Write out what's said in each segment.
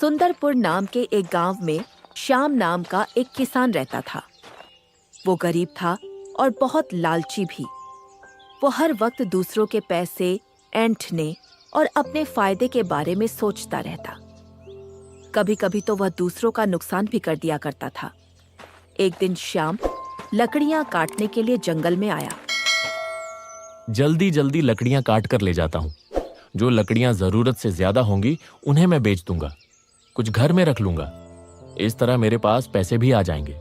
सुंदरपुर नाम के एक गांव में श्याम नाम का एक किसान रहता था। वो गरीब था और बहुत लालची भी। वो हर वक्त दूसरों के पैसे ऐंठने और अपने फायदे के बारे में सोचता रहता। कभी कभी तो वह दूसरों का नुकसान भी कर दिया करता था। एक दिन श्याम लकड़ियां काटने के लिए जंगल में आया। जल्दी जल्दी लकड़ियां काट कर ले जाता हूँ। जो लकड़ियां जरूरत से ज्यादा होंगी उन्हें मैं बेच दूंगा, कुछ घर में रख लूंगा। इस तरह मेरे पास पैसे भी आ जाएंगे।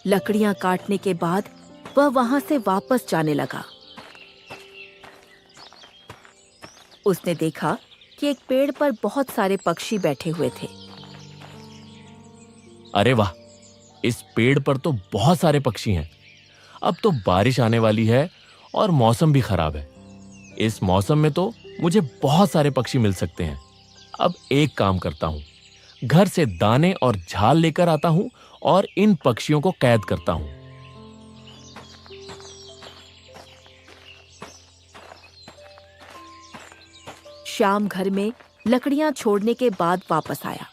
लकड़ियां काटने के बाद वह वहां से वापस जाने लगा। उसने देखा कि एक पेड़ पर बहुत सारे पक्षी बैठे हुए थे। अरे वाह, इस पेड़ पर तो बहुत सारे पक्षी हैं। अब तो बारिश आने वाली है और मौसम भी खराब है। इस मौसम में तो मुझे बहुत सारे पक्षी मिल सकते हैं। अब एक काम करता हूं, घर से दाने और झाल लेकर आता हूं और इन पक्षियों को कैद करता हूं। श्याम घर में लकड़ियां छोड़ने के बाद वापस आया।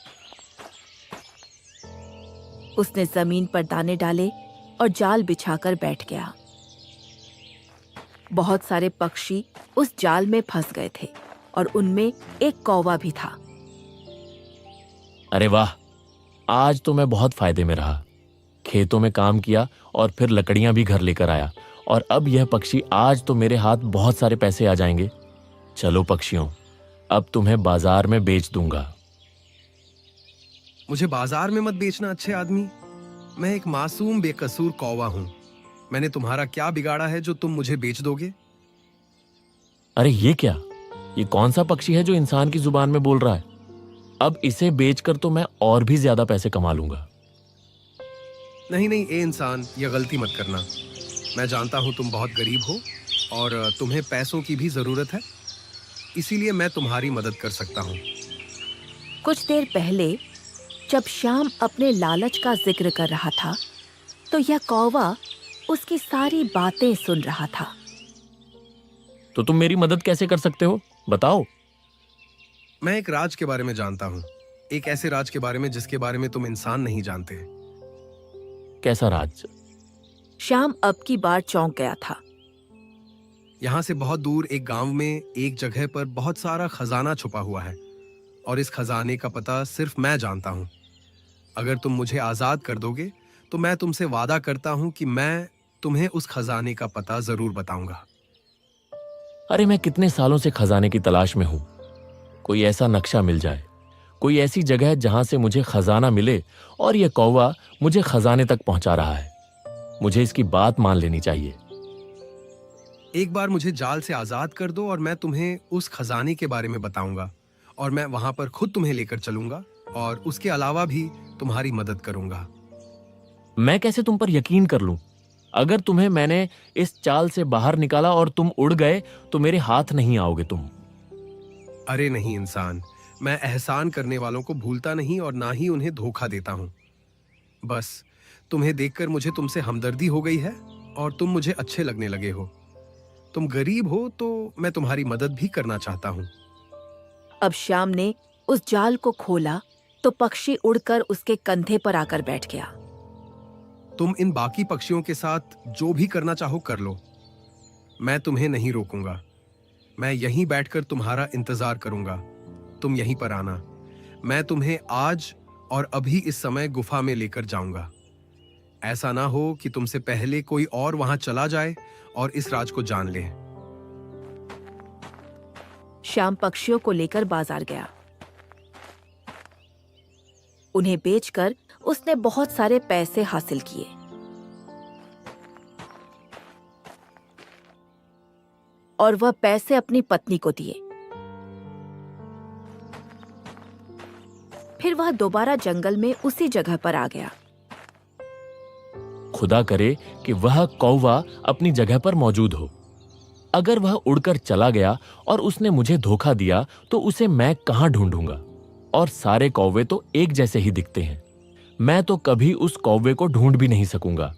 उसने जमीन पर दाने डाले और जाल बिछाकर बैठ गया। बहुत सारे पक्षी उस जाल में फंस गए थे और उनमें एक कौवा भी था। अरे वाह, आज तो मैं बहुत फायदे में रहा। खेतों में काम किया और फिर लकड़ियां भी घर लेकर आया, और अब यह पक्षी आज तो मेरे हाथ बहुत सारे पैसे आ जाएंगे। चलो पक्षियों, अब तुम्हें बाजार में बेच दूंगा। मुझे बाजार में मत बेचना अच्छे आदमी। मैं एक मासूम बेकसूर कौवा हूं। मैंने तुम्हारा क्या बिगाड़ा है जो तुम मुझे बेच दोगे? अरे ये क्या, ये कौन सा पक्षी है जो इंसान की जुबान में बोल रहा है? अब इसे बेचकर तो मैं और भी ज्यादा पैसे कमा लूंगा। नहीं नहीं, ए इंसान, यह गलती मत करना। मैं जानता हूं तुम बहुत गरीब हो और तुम्हें पैसों की भी जरूरत है, इसीलिए मैं तुम्हारी मदद कर सकता हूं। कुछ देर पहले जब श्याम अपने लालच का जिक्र कर रहा था, तो यह कौवा उसकी सारी बातें सुन रहा था। तो तुम मेरी मदद कैसे कर सकते हो, बताओ? मैं एक राज के बारे में जानता हूं, एक ऐसे राज के बारे में जिसके बारे में तुम इंसान नहीं जानते। कैसा राज? श्याम अब की बार चौंक गया था। यहां से बहुत दूर एक गांव में एक जगह पर बहुत सारा खजाना छुपा हुआ है, और इस खजाने का पता सिर्फ मैं जानता हूं। अगर तुम मुझे आजाद कर दोगे तो मैं तुमसे वादा करता हूं कि मैं तुम्हें उस खजाने का पता जरूर बताऊंगा। अरे मैं कितने सालों से खजाने की तलाश में हूं। कोई ऐसा नक्शा मिल जाए, कोई ऐसी जगह जहां से मुझे खजाना मिले, और यह कौवा मुझे खजाने तक पहुंचा रहा है। मुझे इसकी बात मान लेनी चाहिए। एक बार मुझे जाल से आजाद कर दो और मैं तुम्हें उस खजाने के बारे में बताऊंगा, और मैं वहां पर खुद तुम्हें लेकर चलूंगा और उसके अलावा भी तुम्हारी मदद करूंगा। मैं कैसे तुम पर यकीन कर लूं? अगर तुम्हें मैंने इस चाल से बाहर निकाला और तुम उड़ गए तो मेरे हाथ नहीं आओगे तुम। अरे नहीं इंसान, मैं एहसान करने वालों को भूलता नहीं और ना ही उन्हें धोखा देता हूं। बस तुम्हें देखकर मुझे तुमसे हमदर्दी हो गई है और तुम मुझे अच्छे लगने लगे हो। तुम गरीब हो तो मैं तुम्हारी मदद भी करना चाहता हूं। अब श्याम ने उस जाल को खोला तो पक्षी उड़कर उसके कंधे पर आकर बैठ गया। तुम इन बाकी पक्षियों के साथ जो भी करना चाहो कर लो, मैं तुम्हें नहीं रोकूंगा। मैं यहीं बैठकर तुम्हारा इंतजार करूंगा। तुम यहीं पर आना। मैं तुम्हें आज और अभी इस समय गुफा में लेकर जाऊंगा। ऐसा ना हो कि तुमसे पहले कोई और वहां चला जाए और इस राज को जान ले। श्याम पक्षियों को लेकर बाजार गया। उन्हें बेचकर उसने बहुत सारे पैसे हासिल किए। और वह पैसे अपनी पत्नी को दिए। फिर वह दोबारा जंगल में उसी जगह पर आ गया। खुदा करे कि वह कौवा अपनी जगह पर मौजूद हो। अगर वह उड़कर चला गया और उसने मुझे धोखा दिया तो उसे मैं कहां ढूंढूंगा? और सारे कौवे तो एक जैसे ही दिखते हैं। मैं तो कभी उस कौवे को ढूंढ भी नहीं सकूंगा।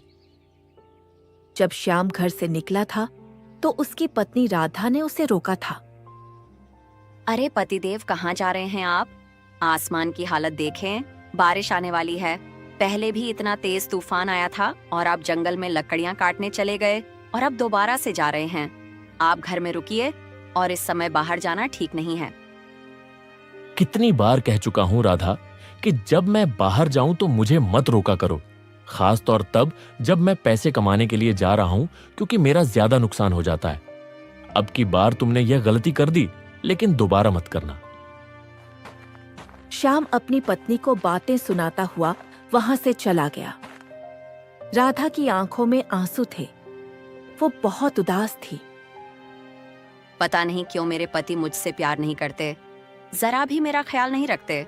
जब श्याम घर से निकला था तो उसकी पत्नी राधा ने उसे रोका था। अरे पतिदेव, कहाँ जा रहे हैं आप? आसमान की हालत देखें, बारिश आने वाली है। पहले भी इतना तेज तूफान आया था और आप जंगल में लकड़ियां काटने चले गए और अब दोबारा से जा रहे हैं। आप घर में रुकिए और इस समय बाहर जाना ठीक नहीं है। कितनी बार कह चुका हूं राधा कि जब मैं बाहर जाऊं तो मुझे मत रोका करो, खास तौर तब जब मैं पैसे कमाने के लिए जा रहा हूं, क्योंकि मेरा ज्यादा नुकसान हो जाता है। अब की बार तुमने यह गलती कर दी, लेकिन दोबारा मत करना। श्याम अपनी पत्नी को बातें सुनाता हुआ वहां से चला गया। राधा की आंखों में आंसू थे। वो बहुत उदास थी। पता नहीं क्यों मेरे पति मुझसे प्यार नहीं करते, जरा भी मेरा ख्याल नहीं रखते।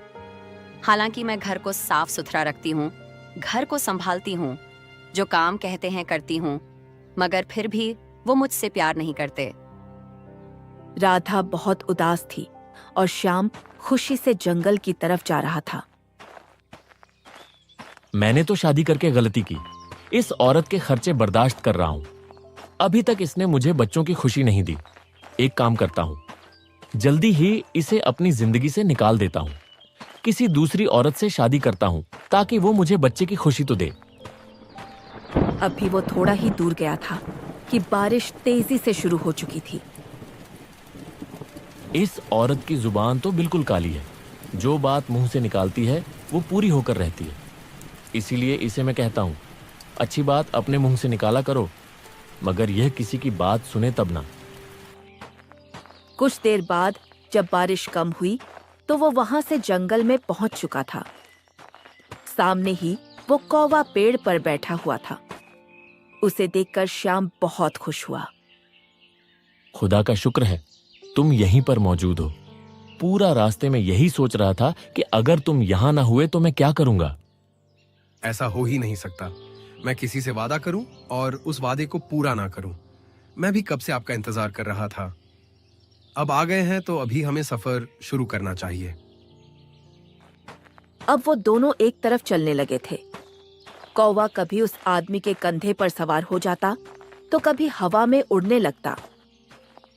हालांकि मैं घर को साफ सुथरा रखती हूँ, घर को संभालती हूँ, जो काम कहते हैं करती हूँ, मगर फिर भी वो मुझसे प्यार नहीं करते। राधा बहुत उदास थी और श्याम खुशी से जंगल की तरफ जा रहा था। मैंने तो शादी करके गलती की। इस औरत के खर्चे बर्दाश्त कर रहा हूं। अभी तक इसने मुझे बच्चों की खुशी नहीं दी। एक काम करता हूं, जल्दी ही इसे अपनी जिंदगी से निकाल देता हूं। किसी दूसरी औरत से शादी करता हूं ताकि वो मुझे बच्चे की खुशी तो दे। अभी वो थोड़ा ही दूर गया था कि बारिश तेजी से शुरू हो चुकी थी। इस औरत की जुबान तो बिल्कुल काली है। जो बात मुंह से निकालती है वो पूरी होकर रहती है। इसीलिए इसे मैं कहता हूं, अच्छी बात अपने मुंह से निकाला करो, मगर यह किसी की बात सुने तब ना। कुछ देर बाद जब बारिश कम हुई तो वो वहां से जंगल में पहुंच चुका था। सामने ही वो कौवा पेड़ पर बैठा हुआ था। उसे देखकर श्याम बहुत खुश हुआ। खुदा का शुक्र है तुम यहीं पर मौजूद हो। पूरा रास्ते में यही सोच रहा था कि अगर तुम यहां ना हुए तो मैं क्या करूंगा। ऐसा हो ही नहीं सकता। मैं किसी से वादा करूं और उस वादे को पूरा ना करूं। मैं भी कब से आपका इंतजार कर रहा था। अब आ गए हैं तो अभी हमें सफर शुरू करना चाहिए। अब वो दोनों एक तरफ चलने लगे थे। कौवा कभी उस आदमी के कंधे पर सवार हो जाता तो कभी हवा में उड़ने लगता।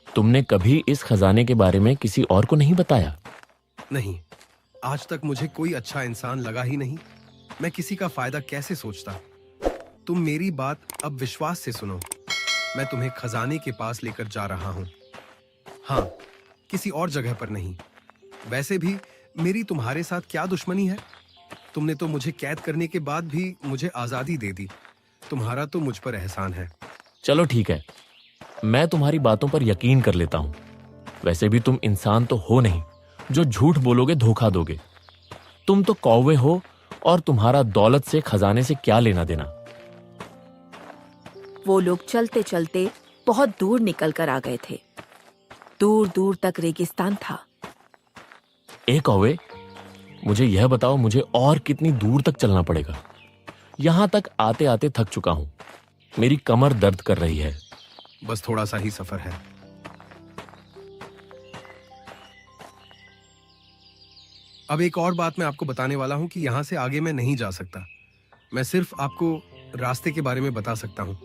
तुमने कभी इस खजाने के बारे में किसी और को नहीं बताया? नहीं, आज तक मुझे कोई अच्छा इंसान लगा ही नहीं। मैं किसी का फायदा कैसे सोचता। तुम मेरी बात अब विश्वास से सुनो। मैं तुम्हें खजाने के पास लेकर जा रहा हूं। हाँ, किसी और जगह पर नहीं। वैसे भी मेरी तुम्हारे साथ क्या दुश्मनी है? तुमने तो मुझे कैद करने के बाद भी मुझे आजादी दे दी। तुम्हारा तो मुझ पर एहसान है। चलो ठीक है, मैं तुम्हारी बातों पर यकीन कर लेता हूं। वैसे भी तुम इंसान तो हो नहीं जो झूठ बोलोगे, धोखा दोगे। तुम तो कौवे हो और तुम्हारा दौलत से, खजाने से क्या लेना देना। वो लोग चलते चलते बहुत दूर निकल कर आ गए थे। दूर दूर तक रेगिस्तान था। ए कौवे, मुझे यह बताओ, मुझे और कितनी दूर तक चलना पड़ेगा? यहां तक आते आते थक चुका हूं। मेरी कमर दर्द कर रही है। बस थोड़ा सा ही सफर है। अब एक और बात मैं आपको बताने वाला हूं कि यहां से आगे मैं नहीं जा सकता। मैं सिर्फ आपको रास्ते के बारे में बता सकता हूं।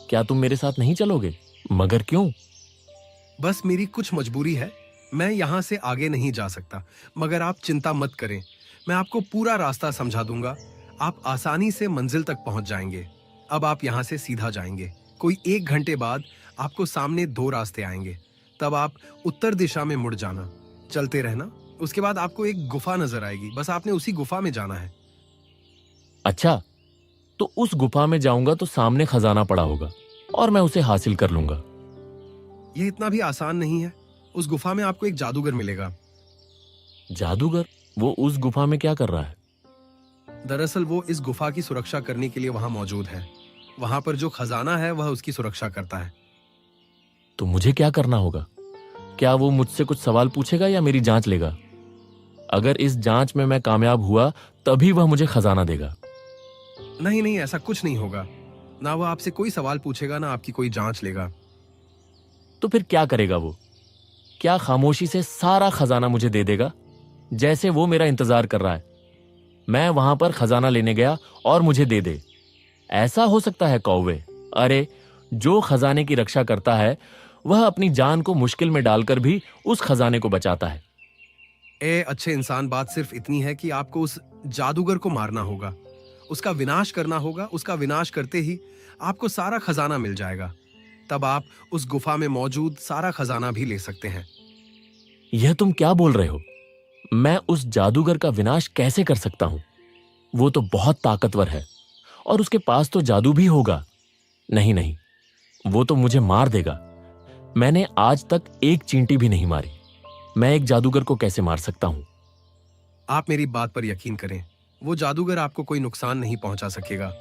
क्या तुम मेरे साथ नहीं चलोगे? मगर क्यों? बस मेरी कुछ मजबूरी है। मैं यहां से आगे नहीं जा सकता, मगर आप चिंता मत करें। मैं आपको पूरा रास्ता समझा दूंगा। आप आसानी से मंजिल तक पहुंच जाएंगे। अब आप यहां से सीधा जाएंगे। कोई 1 घंटे बाद आपको सामने 2 रास्ते आएंगे। तब आप उत्तर दिशा में मुड़ जाना, चलते रहना। उसके बाद आपको एक गुफा नजर आएगी। बस आपने उसी गुफा में जाना है। अच्छा, तो उस गुफा में जाऊंगा तो सामने खजाना पड़ा होगा और मैं उसे हासिल कर लूंगा। यह इतना भी आसान नहीं है। उस गुफा में आपको एक जादूगर मिलेगा। जादूगर? वो उस गुफा में क्या कर रहा है? दरअसल वो इस गुफा की सुरक्षा करने के लिए वहां मौजूद है। वहां पर जो खजाना है वह उसकी सुरक्षा करता है। तो मुझे क्या करना होगा? क्या वो मुझसे कुछ सवाल पूछेगा या मेरी जांच लेगा? अगर इस जांच में मैं कामयाब हुआ तभी वह मुझे खजाना देगा। नहीं नहीं, ऐसा कुछ नहीं होगा। ना वो आपसे कोई सवाल पूछेगा, ना आपकी कोई जांच लेगा। तो फिर क्या करेगा वो? क्या खामोशी से सारा खजाना मुझे दे देगा, जैसे वो मेरा इंतजार कर रहा है? मैं वहां पर खजाना लेने गया और मुझे दे दे। ऐसा हो सकता है कौवे? अरे जो खजाने की रक्षा करता है वह अपनी जान को मुश्किल में डालकर भी उस खजाने को बचाता है। ए अच्छे इंसान, बात सिर्फ इतनी है कि आपको उस जादूगर को मारना होगा, उसका विनाश करना होगा। उसका विनाश करते ही आपको सारा खजाना मिल जाएगा। तब आप उस गुफा में मौजूद सारा खजाना भी ले सकते हैं। यह तुम क्या बोल रहे हो? मैं उस जादूगर का विनाश कैसे कर सकता हूं? वो तो बहुत ताकतवर है और उसके पास तो जादू भी होगा। नहीं नहीं, वो तो मुझे मार देगा। मैंने आज तक एक चींटी भी नहीं मारी। मैं एक जादूगर को कैसे मार सकता हूं? आप मेरी बात पर यकीन करें, वो जादूगर आपको कोई नुकसान नहीं पहुंचा सकेगा।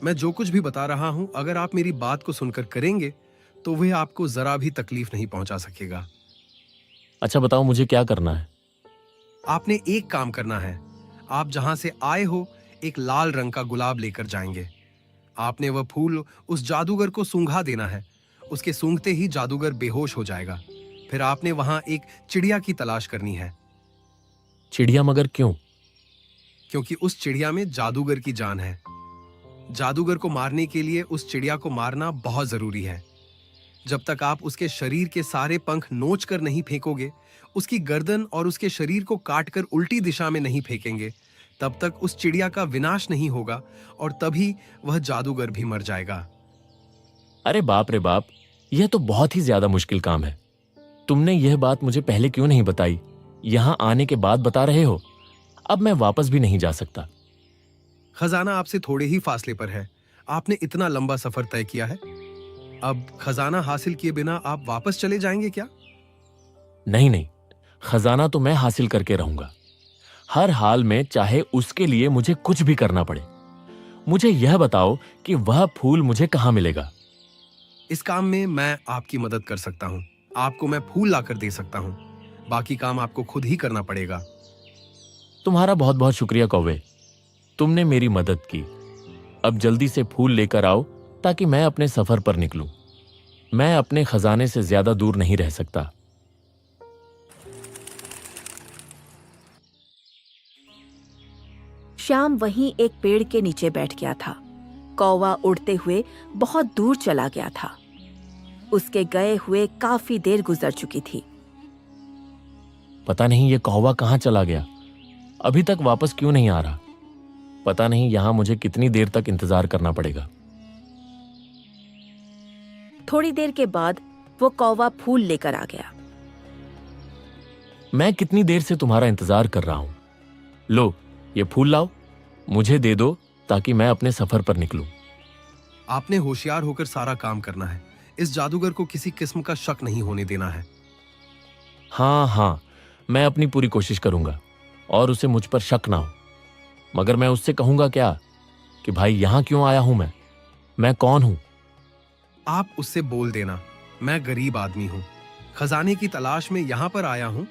मैं जो कुछ भी बता रहा हूं, अगर आप मेरी बात को सुनकर करेंगे तो वह आपको जरा भी तकलीफ नहीं पहुंचा सकेगा। अच्छा बताओ, मुझे क्या करना है? आपने एक काम करना है। आप जहां से आए हो एक लाल रंग का गुलाब लेकर जाएंगे। आपने वह फूल उस जादूगर को सूंघा देना है। उसके सूंघते ही जादूगर बेहोश हो जाएगा। फिर आपने वहां एक चिड़िया की तलाश करनी है, चिड़िया? मगर क्यों? क्योंकि उस चिड़िया में जादूगर की जान है। जादूगर को मारने के लिए उस चिड़िया को मारना बहुत जरूरी है। जब तक आप उसके शरीर के सारे पंख नोच कर नहीं फेंकोगे, उसकी गर्दन और उसके शरीर को काटकर उल्टी दिशा में नहीं फेंकेंगे, तब तक उस चिड़िया का विनाश नहीं होगा और तभी वह जादूगर भी मर जाएगा। अरे बाप रे बाप, यह तो बहुत ही ज्यादा मुश्किल काम है। तुमने यह बात मुझे पहले क्यों नहीं बताई? यहां आने के बाद बता रहे हो। अब मैं वापस भी नहीं जा सकता। खजाना आपसे थोड़े ही फासले पर है। आपने इतना लंबा सफर तय किया है। अब खजाना हासिल किए बिना आप वापस चले जाएंगे क्या? नहीं नहीं, खजाना तो मैं हासिल करके रहूंगा, हर हाल में, चाहे उसके लिए मुझे कुछ भी करना पड़े। मुझे यह बताओ कि वह फूल मुझे कहां मिलेगा? इस काम में मैं आपकी मदद कर सकता हूँ। आपको मैं फूल लाकर दे सकता हूँ। बाकी काम आपको खुद ही करना पड़ेगा। तुम्हारा बहुत बहुत शुक्रिया कौवे, तुमने मेरी मदद की। अब जल्दी से फूल लेकर आओ ताकि मैं अपने सफर पर निकलूं। मैं अपने खजाने से ज्यादा दूर नहीं रह सकता। श्याम वहीं एक पेड़ के नीचे बैठ गया था। कौवा उड़ते हुए बहुत दूर चला गया था। उसके गए हुए काफी देर गुजर चुकी थी। पता नहीं ये कौवा कहां चला गया, अभी तक वापस क्यों नहीं आ रहा। पता नहीं यहां मुझे कितनी देर तक इंतजार करना पड़ेगा। थोड़ी देर के बाद वो कौवा फूल लेकर आ गया। मैं कितनी देर से तुम्हारा इंतजार कर रहा हूं। लो, ये फूल लाओ, मुझे दे दो ताकि मैं अपने सफर पर निकलूं। आपने होशियार होकर सारा काम करना है। इस जादूगर को किसी किस्म का शक नहीं होने देना है। हाँ, मैं अपनी पूरी कोशिश करूंगा और उसे मुझ पर शक ना हो। मगर मैं उससे कहूंगा क्या कि भाई यहां क्यों आया हूं? मैं कौन हूं? आप उससे बोल देना, मैं गरीब आदमी हूँ, खजाने की तलाश में यहाँ पर आया हूँ।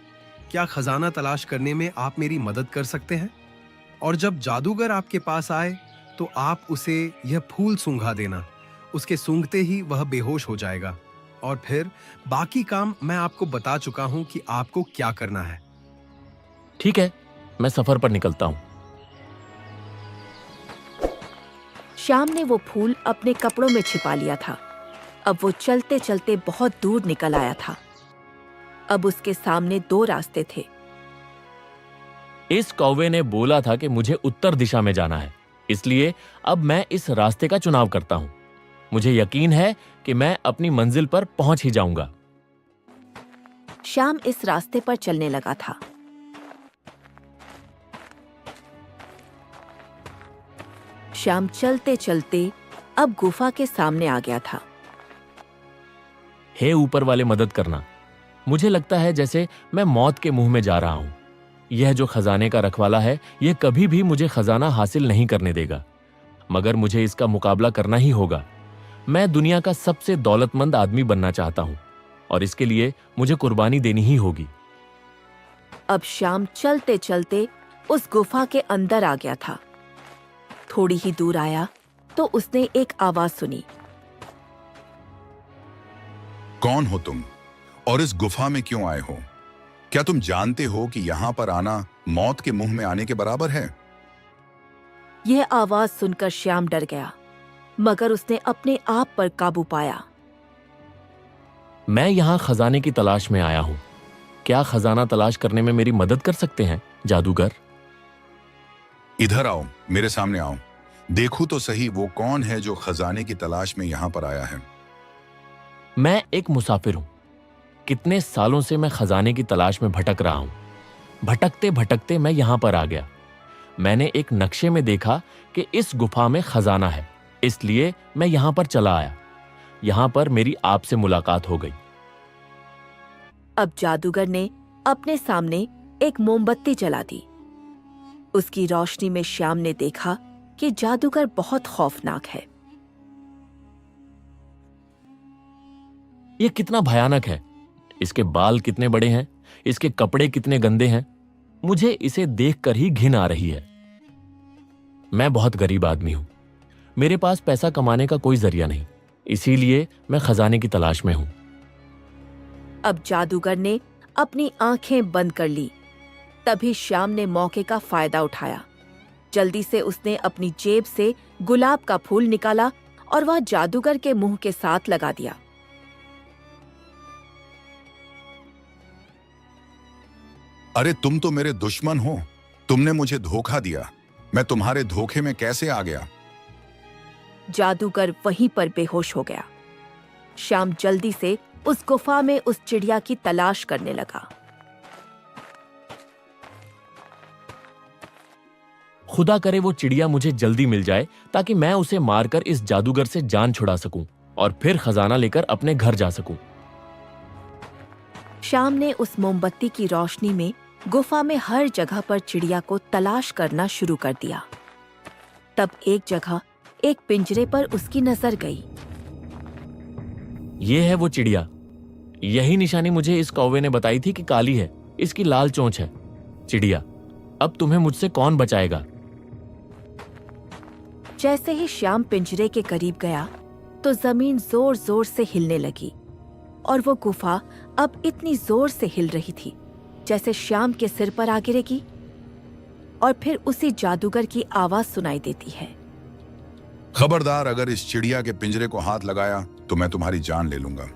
क्या खजाना तलाश करने में आप मेरी मदद कर सकते हैं? और जब जादूगर आपके पास आए तो आप उसे यह फूल सूंघा देना। उसके सूंघते ही वह बेहोश हो जाएगा और फिर बाकी काम मैं आपको बता चुका हूं कि आपको क्या करना है। ठीक है, मैं सफर पर निकलता हूं। श्याम ने वो फूल अपने कपड़ों में छिपा लिया था। अब वो चलते चलते बहुत दूर निकल आया था। अब उसके सामने दो रास्ते थे। इस कौवे ने बोला था कि मुझे उत्तर दिशा में जाना है, इसलिए अब मैं इस रास्ते का चुनाव करता हूं। मुझे यकीन है कि मैं अपनी मंजिल पर पहुंच ही जाऊंगा। श्याम इस रास्ते पर चलने लगा था। श्याम चलते चलते अब गुफा के सामने आ गया था। हे ऊपर वाले, मदद करना। मुझे लगता है जैसे मैं मौत के मुंह में जा रहा हूं। यह जो खजाने का रखवाला है, यह कभी भी मुझे खजाना हासिल नहीं करने देगा, मगर मुझे इसका मुकाबला करना ही होगा। मैं दुनिया का सबसे दौलतमंद आदमी बनना चाहता हूं और इसके लिए मुझे कुर्बानी देनी ही होगी। अब श्याम चलते चलते उस गुफा के अंदर आ गया था। थोड़ी ही दूर आया तो उसने एक आवाज सुनी। कौन हो तुम और इस गुफा में क्यों आए हो? क्या तुम जानते हो कि यहाँ पर आना मौत के मुंह में आने के बराबर है? यह आवाज सुनकर श्याम डर गया, मगर उसने अपने आप पर काबू पाया। मैं यहाँ खजाने की तलाश में आया हूँ। क्या खजाना तलाश करने में मेरी मदद कर सकते हैं जादूगर? इधर आओ, मेरे सामने आओ। देखो तो सही वो कौन है जो खजाने की तलाश में यहाँ पर आया है। मैं एक मुसाफिर हूँ। कितने सालों से मैं खजाने की तलाश में भटक रहा हूँ। भटकते भटकते मैं यहाँ पर आ गया। मैंने एक नक्शे में देखा कि इस गुफा में खजाना है, इसलिए मैं यहाँ पर चला आया। यहाँ पर मेरी आपसे मुलाकात हो गई। अब जादूगर ने अपने सामने एक मोमबत्ती जला दी। उसकी रोशनी में श्याम ने देखा कि जादूगर बहुत खौफनाक है। यह कितना भयानक है। इसके बाल कितने बड़े हैं, इसके कपड़े कितने गंदे हैं। मुझे इसे देखकर ही घिन आ रही है। मैं बहुत गरीब आदमी हूं। मेरे पास पैसा कमाने का कोई जरिया नहीं, इसीलिए मैं खजाने की तलाश में हूं। अब जादूगर ने अपनी आंखें बंद कर ली। तभी श्याम ने मौके का फायदा उठाया। जल्दी से उसने अपनी जेब से गुलाब का फूल निकाला और वह जादूगर के मुंह के साथ लगा दिया। अरे तुम तो मेरे दुश्मन हो। तुमने मुझे धोखा दिया। मैं तुम्हारे धोखे में कैसे आ गया? जादूगर वहीं पर बेहोश हो गया। श्याम जल्दी से उस गुफा में उस चिड़िया की तलाश करने लगा। खुदा करे वो चिड़िया मुझे जल्दी मिल जाए ताकि मैं उसे मारकर इस जादूगर से जान छुड़ा सकूं और फिर खजाना लेकर अपने घर जा सकूं। श्याम ने उस मोमबत्ती की रोशनी में गुफा में हर जगह पर चिड़िया को तलाश करना शुरू कर दिया। तब एक जगह एक पिंजरे पर उसकी नजर गई। ये है वो चिड़िया। यही निशानी मुझे इस कौवे ने बताई थी कि काली है, इसकी लाल चोंच है। चिड़िया, अब तुम्हें मुझसे कौन बचाएगा? जैसे ही श्याम पिंजरे के करीब गया तो जमीन जोर जोर से हिलने लगी और वो गुफा अब इतनी जोर से हिल रही थी जैसे श्याम के सिर पर आ गिरेगी। और फिर उसी जादूगर की आवाज सुनाई देती है। खबरदार, अगर इस चिड़िया के पिंजरे को हाथ लगाया तो मैं तुम्हारी जान ले लूंगा।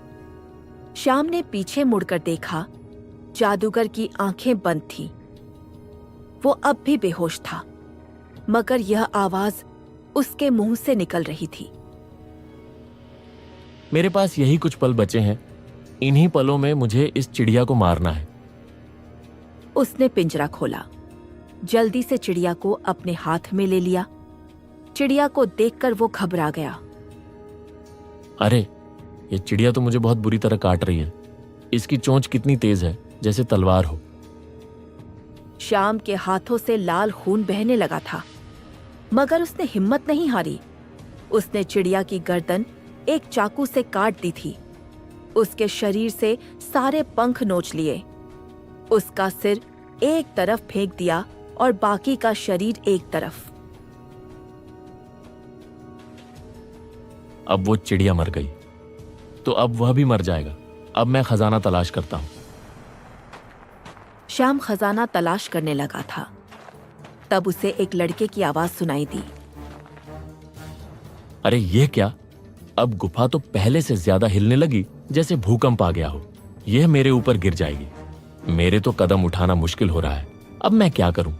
श्याम ने पीछे मुड़कर देखा। जादूगर की आंखें बंद थीं। वो अब भी बेहोश था, मगर यह आवाज उसके मुंह से निकल रही थी। मेरे पास यही कुछ पल बचे हैं। इन्हीं पलों में मुझे इस चिड़िया को मारना है। उसने पिंजरा खोला, जल्दी से चिड़िया को अपने हाथ में ले लिया। चिड़िया को देखकर वो घबरा गया। अरे, ये चिड़िया तो मुझे बहुत बुरी तरह काट रही है। इसकी चोंच कितनी तेज है, जैसे तलवार हो। श्याम के हाथों से लाल खून बहने लगा था, मगर उसने हिम्मत नहीं हारी। उसने चिड़िया की गर्दन एक चाकू से काट दी थी। उसके शरीर से सारे पंख नोच लिए। उसका सिर एक तरफ फेंक दिया और बाकी का शरीर एक तरफ। अब वो चिड़िया मर गई, तो अब वह भी मर जाएगा। अब मैं खजाना तलाश करता हूं। श्याम खजाना तलाश करने लगा था। तब उसे एक लड़के की आवाज सुनाई दी। अरे ये क्या? अब गुफा तो पहले से ज्यादा हिलने लगी, जैसे भूकंप आ गया हो। यह मेरे ऊपर गिर जाएगी। मेरे तो कदम उठाना मुश्किल हो रहा है। अब मैं क्या करूं?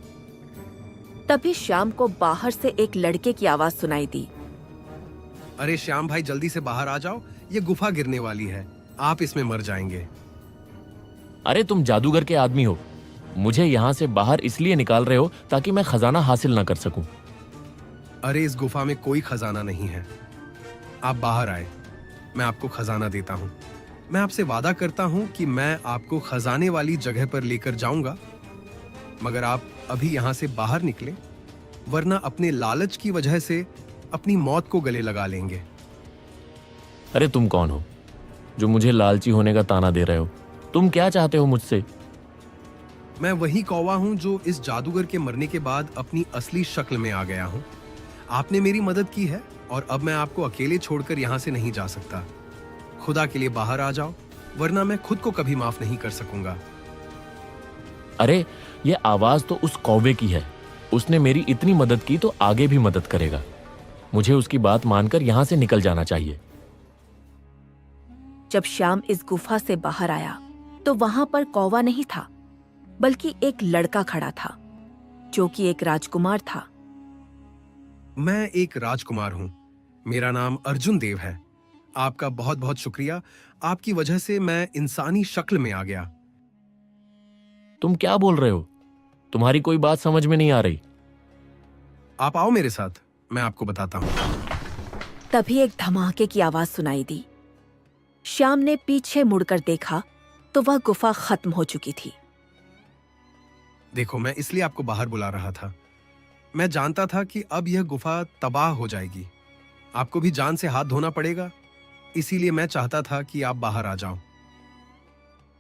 तभी श्याम को बाहर से एक लड़के की आवाज सुनाई दी। अरे श्याम भाई, जल्दी से बाहर आ जाओ। ये गुफा गिरने वाली है। आप इसमें मर जाएंगे। अरे तुम जादूगर के आदमी हो। मुझे यहां से बाहर इसलिए निकाल रहे हो ताकि मैं खजाना हासिल ना कर सकूं। अरे इस गुफा में कोई खजाना नहीं है। आप बाहर आए, मैं आपको खजाना देता हूँ। मैं आपसे वादा करता हूँ कि मैं आपको खजाने वाली जगह पर लेकर जाऊंगा, मगर आप अभी यहाँ से बाहर निकलें, वरना अपने लालच की वजह से अपनी मौत को गले लगा लेंगे। अरे तुम कौन हो जो मुझे लालची होने का ताना दे रहे हो? तुम क्या चाहते हो मुझसे? मैं वही कौवा हूँ जो इस जादूगर के मरने के बाद अपनी असली शक्ल में आ गया हूँ। आपने मेरी मदद की है और अब मैं आपको अकेले छोड़कर यहाँ से नहीं जा सकता। खुदा के लिए बाहर आ जाओ, वरना मैं खुद को कभी माफ नहीं कर सकूंगा। अरे ये आवाज तो उस कौवे की है। उसने मेरी इतनी मदद की तो आगे भी मदद करेगा। मुझे उसकी बात मानकर यहां से निकल जाना चाहिए। जब श्याम इस गुफा से बाहर आया तो वहां पर कौवा नहीं था, बल्कि एक लड़का खड़ा था जो कि एक राजकुमार था। मैं एक राजकुमार हूँ। मेरा नाम अर्जुन देव है। आपका बहुत बहुत शुक्रिया। आपकी वजह से मैं इंसानी शक्ल में आ गया। तुम क्या बोल रहे हो? तुम्हारी कोई बात समझ में नहीं आ रही। आप आओ मेरे साथ, मैं आपको बताता हूँ। तभी एक धमाके की आवाज सुनाई दी। श्याम ने पीछे मुड़कर देखा तो वह गुफा खत्म हो चुकी थी। देखो, मैं इसलिए आपको बाहर बुला रहा था। मैं जानता था कि अब यह गुफा तबाह हो जाएगी। आपको भी जान से हाथ धोना पड़ेगा, इसीलिए मैं चाहता था कि आप बाहर आ जाओ।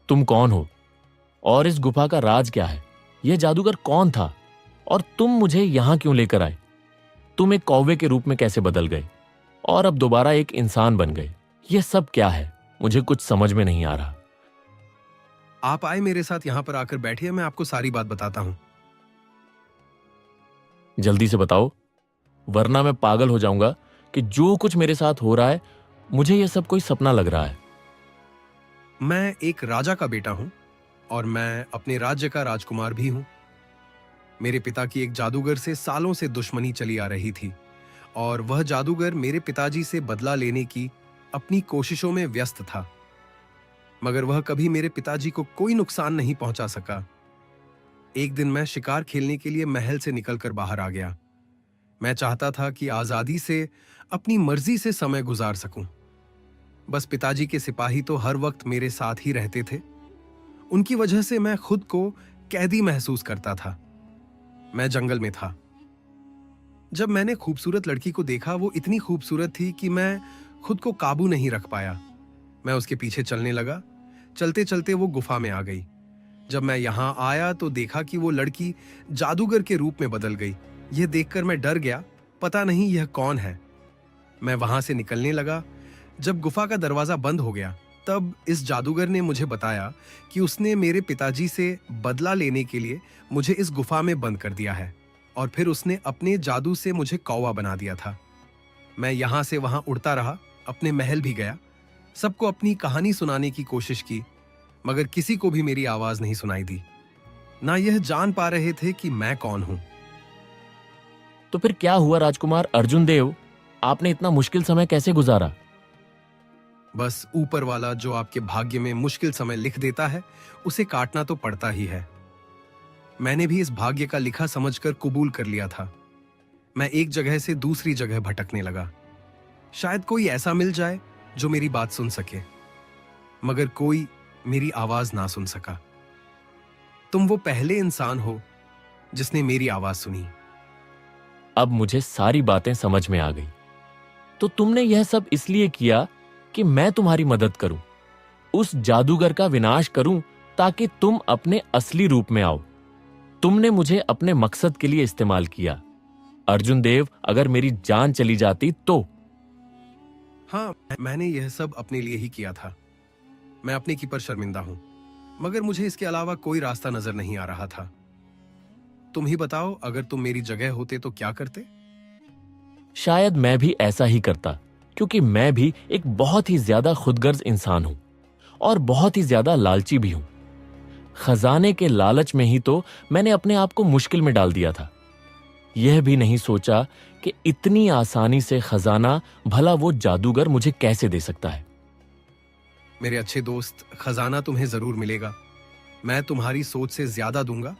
तुम कौन हो और इस गुफा का राज क्या है? यह जादूगर कौन था और तुम मुझे यहां क्यों लेकर आए? तुम एक कौवे के रूप में कैसे बदल गए और अब दोबारा एक इंसान बन गए? यह सब क्या है? मुझे कुछ समझ में नहीं आ रहा। आप आए मेरे साथ, यहां पर आकर बैठिए, मैं आपको सारी बात बताता हूं। जल्दी से बताओ, वरना मैं पागल हो जाऊंगा कि जो कुछ मेरे साथ हो रहा है मुझे यह सब कोई सपना लग रहा है। मैं एक राजा का बेटा हूं और मैं अपने राज्य का राजकुमार भी हूं। मेरे पिता की एक जादूगर से सालों से दुश्मनी चली आ रही थी और वह जादूगर मेरे पिताजी से बदला लेने की अपनी कोशिशों में व्यस्त था, मगर वह कभी मेरे पिताजी को कोई नुकसान नहीं पहुंचा सका। एक दिन मैं शिकार खेलने के लिए महल से निकलकर बाहर आ गया। मैं चाहता था कि आजादी से अपनी मर्जी से समय गुजार सकूं। बस पिताजी के सिपाही तो हर वक्त मेरे साथ ही रहते थे। उनकी वजह से मैं खुद को कैदी महसूस करता था। मैं जंगल में था। जब मैंने खूबसूरत लड़की को देखा, वो इतनी खूबसूरत थी कि मैं खुद को काबू नहीं रख पाया। मैं उसके पीछे चलने लगा। चलते चलते वो गुफा में आ गई। जब मैं यहां आया तो देखा कि वो लड़की जादूगर के रूप में बदल गई। यह देखकर मैं डर गया, पता नहीं यह कौन है। मैं वहां से निकलने लगा। जब गुफा का दरवाजा बंद हो गया तब इस जादूगर ने मुझे बताया कि उसने मेरे पिताजी से बदला लेने के लिए मुझे इस गुफा में बंद कर दिया है और फिर उसने अपने जादू से मुझे कौवा बना दिया था। मैं यहां से वहां उड़ता रहा, अपने महल भी गया, सबको अपनी कहानी सुनाने की कोशिश की, मगर किसी को भी मेरी आवाज नहीं सुनाई दी। ना यह जान पा रहे थे कि मैं कौन हूं। तो फिर क्या हुआ राजकुमार अर्जुन देव? आपने इतना मुश्किल समय कैसे गुजारा? बस ऊपर वाला जो आपके भाग्य में मुश्किल समय लिख देता है, उसे काटना तो पड़ता ही है। मैंने भी इस भाग्य का लिखा समझकर कबूल कर लिया था। मैं एक जगह से दूसरी जगह भटकने लगा। शायद कोई ऐसा मिल जाए जो मेरी बात सुन सके, मगर कोई मेरी आवाज ना सुन सका। तुम वो पहले इंसान हो जिसने मेरी आवाज सुनी। अब मुझे सारी बातें समझ में आ गई। तो तुमने यह सब इसलिए किया कि मैं तुम्हारी मदद करूं, उस जादूगर का विनाश करूं, ताकि तुम अपने असली रूप में आओ। तुमने मुझे अपने मकसद के लिए इस्तेमाल किया। अर्जुन देव, अगर मेरी जान चली जाती तो? हाँ, मैंने यह सब अपने लिए ही किया था। मैं अपने की पर शर्मिंदा हूं, मगर मुझे इसके अलावा कोई रास्ता नजर नहीं आ रहा था। तुम ही बताओ, अगर तुम मेरी जगह होते तो क्या करते? शायद मैं भी ऐसा ही करता, क्योंकि मैं भी एक बहुत ही ज्यादा खुदगर्ज इंसान हूं और बहुत ही ज्यादा लालची भी हूं। खजाने के लालच में ही तो मैंने अपने आप को मुश्किल में डाल दिया था। यह भी नहीं सोचा कि इतनी आसानी से खजाना भला वो जादूगर मुझे कैसे दे सकता है। मेरे अच्छे दोस्त, खजाना तुम्हें जरूर मिलेगा। मैं तुम्हारी सोच से ज्यादा दूंगा।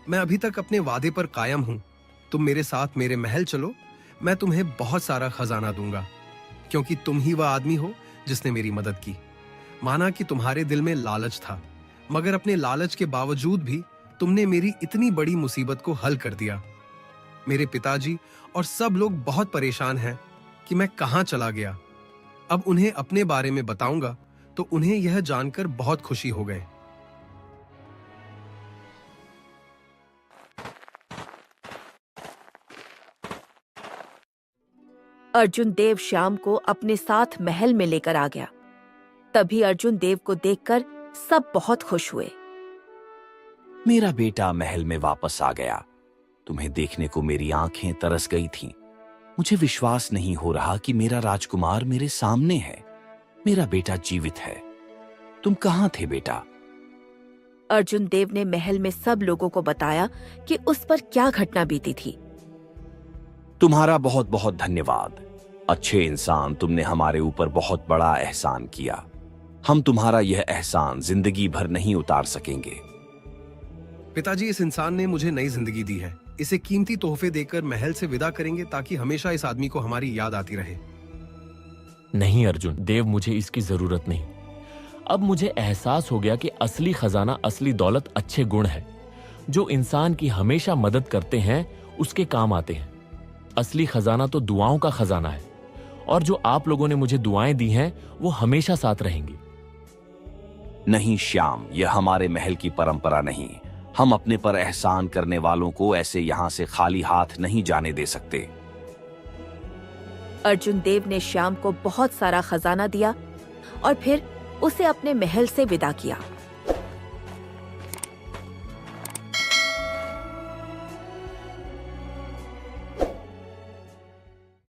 मैं अभी तक अपने वादे पर कायम हूं। तुम मेरे साथ मेरे महल चलो, मैं तुम्हें बहुत सारा खजाना दूंगा, क्योंकि तुम ही वह आदमी हो जिसने मेरी मदद की। माना कि तुम्हारे दिल में लालच था, मगर अपने लालच के बावजूद भी तुमने मेरी इतनी बड़ी मुसीबत को हल कर दिया। मेरे पिताजी और सब लोग बहुत परेशान हैं कि मैं कहां चला गया। अब उन्हें अपने बारे में बताऊंगा तो उन्हें यह जानकर बहुत खुशी हो गए। अर्जुन देव श्याम को अपने साथ महल में लेकर आ गया। तभी अर्जुन देव को देखकर सब बहुत खुश हुए। मेरा बेटा महल में वापस आ गया। तुम्हें देखने को मेरी आंखें तरस गई थीं। मुझे विश्वास नहीं हो रहा कि मेरा राजकुमार मेरे सामने है। मेरा बेटा जीवित है। तुम कहाँ थे बेटा? अर्जुन देव ने महल में सब लोगों को बताया कि उस पर क्या घटना बीती थी। तुम्हारा बहुत बहुत धन्यवाद। अच्छे इंसान, तुमने हमारे ऊपर बहुत बड़ा एहसान किया। हम तुम्हारा यह एहसान जिंदगी भर नहीं उतार सकेंगे। पिताजी, इस इंसान ने मुझे नई जिंदगी दी है। इसे कीमती तोहफे देकर महल से विदा करेंगे ताकि हमेशा इस आदमी को हमारी याद आती रहे। नहीं अर्जुन देव, मुझे इसकी जरूरत नहीं। अब मुझे एहसास हो गया कि असली खजाना, असली दौलत अच्छे गुण है। जो इंसान की हमेशा मदद करते हैं उसके काम आते हैं। असली खजाना तो दुआओं का खजाना है, और जो आप लोगों ने मुझे दुआएं दी हैं वो हमेशा साथ रहेंगी। नहीं श्याम, यह हमारे महल की परंपरा नहीं। हम अपने पर एहसान करने वालों को ऐसे यहां से खाली हाथ नहीं जाने दे सकते। अर्जुन देव ने श्याम को बहुत सारा खजाना दिया और फिर उसे अपने महल से विदा किया।